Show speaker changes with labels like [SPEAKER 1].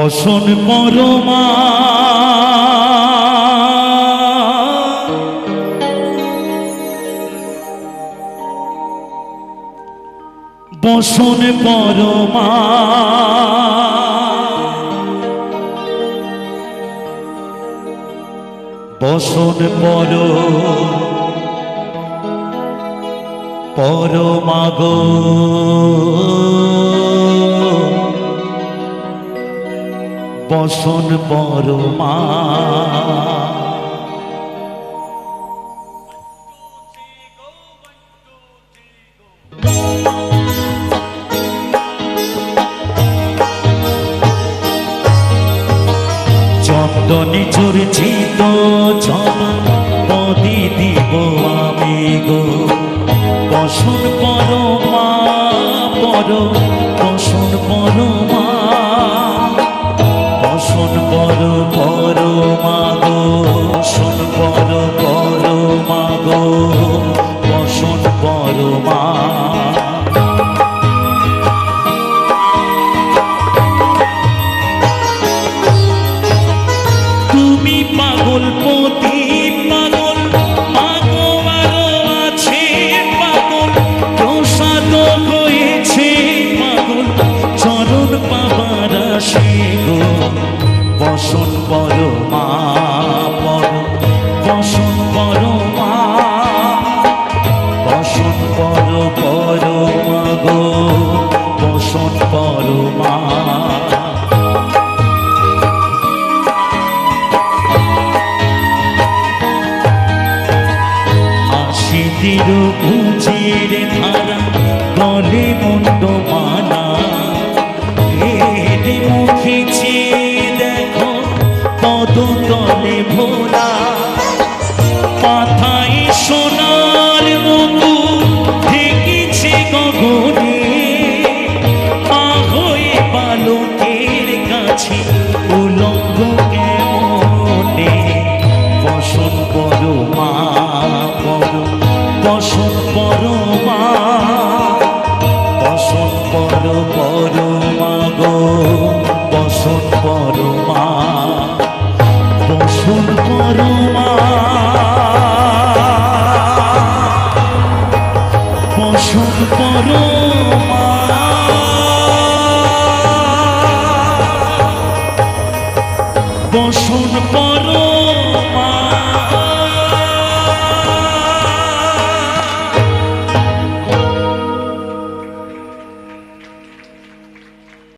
[SPEAKER 1] বসন পরমা বসন পরমা বসন পরমা গো বসন পরমা চন্দনে চর্চিত জবা পদি দিব আমি গো বসন পরমা বসন পরমা বসন পরমা গো বসন পরমা গো বসন পরমা তুমি পাগল পতি পাগল মাগো আরো আছে পাগল প্রসাদ হয়েছে পাগল চরণ পাবার আসে গো বসন পরমা বসন পরমা বসন পরমা গো বসন পরমা শীতের বুঝের ধারা গলে মুন্ড মানা হেঁটে মুখেছে দেখো পদতলে ভোলা পাথায় সোনার মতো ঢেকেছে গগনে পা হয়ে বালকের কাছে উলঙ্গ কেমনে বসন পরমা বসন পরমা বসন পরমা গো বসন পরমা বসন পরমা বসন পরমা